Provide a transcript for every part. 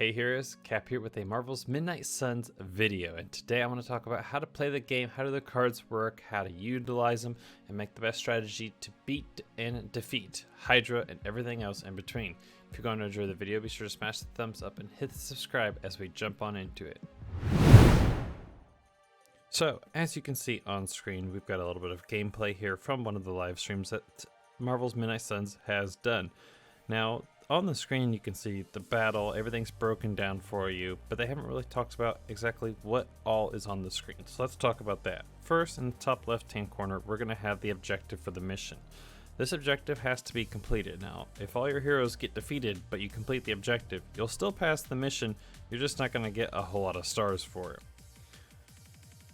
Hey heroes, Cap here with a Marvel's Midnight Suns video, and today I want to talk about how to play the game, how do the cards work, how to utilize them, and make the best strategy to beat and defeat Hydra and everything else in between. If you're going to enjoy the video, be sure to smash the thumbs up and hit the subscribe as we jump on into it. So, as you can see on screen, we've got a little bit of gameplay here from one of the live streams that Marvel's Midnight Suns has done. Now, on the screen you can see the battle, everything's broken down for you, but they haven't really talked about exactly what all is on the screen. So let's talk about that. First, in the top left hand corner, we're going to have the objective for the mission. This objective has to be completed. Now, if all your heroes get defeated, but you complete the objective, you'll still pass the mission, you're just not going to get a whole lot of stars for it.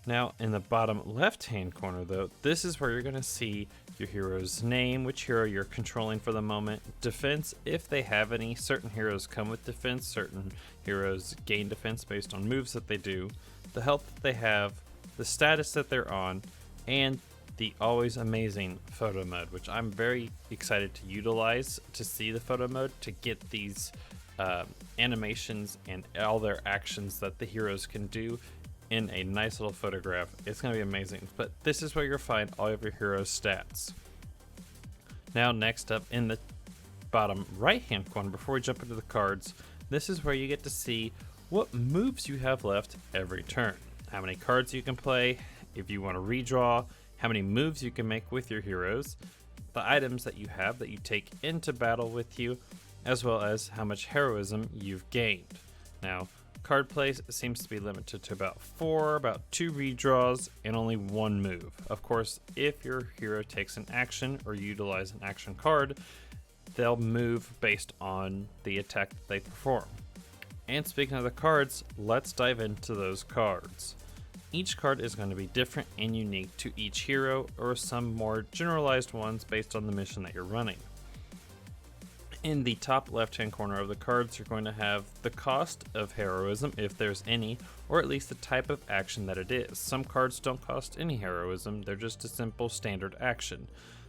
Now, in the bottom left-hand corner, though, this is where you're going to see your hero's name, which hero you're controlling for the moment, defense, if they have any. Certain heroes come with defense, certain heroes gain defense based on moves that they do, the health that they have, the status that they're on, and the always amazing photo mode, which I'm very excited to utilize to see the photo mode, to get these animations and all their actions that the heroes can do in a nice little photograph. It's going to be amazing. But this is where you'll find all of your heroes' stats. Now, next up in the bottom right hand corner, before we jump into the cards, this is where you get to see what moves you have left every turn, how many cards you can play, if you want to redraw, how many moves you can make with your heroes, the items that you have that you take into battle with you, as well as how much heroism you've gained. Now, card play seems to be limited to about 2 redraws, and only 1 move. Of course, if your hero takes an action or utilize an action card, they'll move based on the attack that they perform. And speaking of the cards, let's dive into those cards. Each card is going to be different and unique to each hero, or some more generalized ones based on the mission that you're running. In the top left hand corner of the cards, you're going to have the cost of heroism, if there's any, or at least the type of action that it is. Some cards don't cost any heroism, they're just a simple standard action.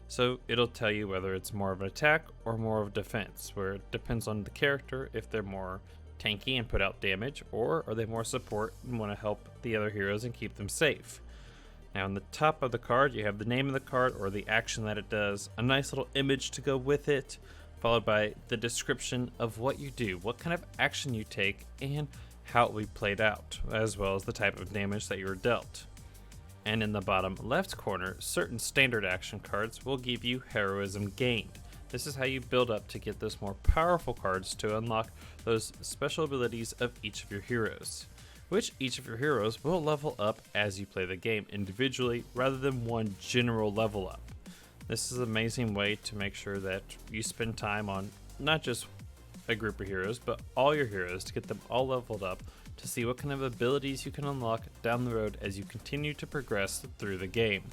So it'll tell you whether it's more of an attack or more of defense, where it depends on the character, if they're more tanky and put out damage, or are they more support and want to help the other heroes and keep them safe. Now, in the top of the card, you have the name of the card or the action that it does, a nice little image to go with it, followed by the description of what you do, what kind of action you take, and how it will be played out, as well as the type of damage that you're dealt. And in the bottom left corner, certain standard action cards will give you heroism gained. This is how you build up to get those more powerful cards to unlock those special abilities of each of your heroes, which each of your heroes will level up as you play the game individually rather than one general level up. This is an amazing way to make sure that you spend time on not just a group of heroes, but all your heroes, to get them all leveled up, to see what kind of abilities you can unlock down the road as you continue to progress through the game.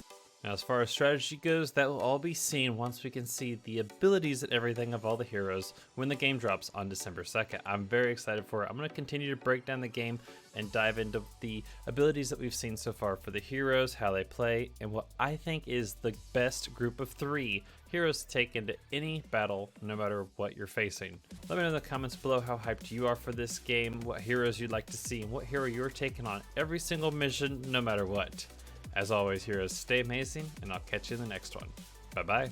Now, as far as strategy goes, that will all be seen once we can see the abilities and everything of all the heroes when the game drops on December 2nd. I'm very excited for it. I'm going to continue to break down the game and dive into the abilities that we've seen so far for the heroes, how they play, and what I think is the best group of 3 heroes to take into any battle, no matter what you're facing. Let me know in the comments below how hyped you are for this game, what heroes you'd like to see, and what hero you're taking on every single mission, no matter what. As always, heroes, stay amazing, and I'll catch you in the next one. Bye-bye.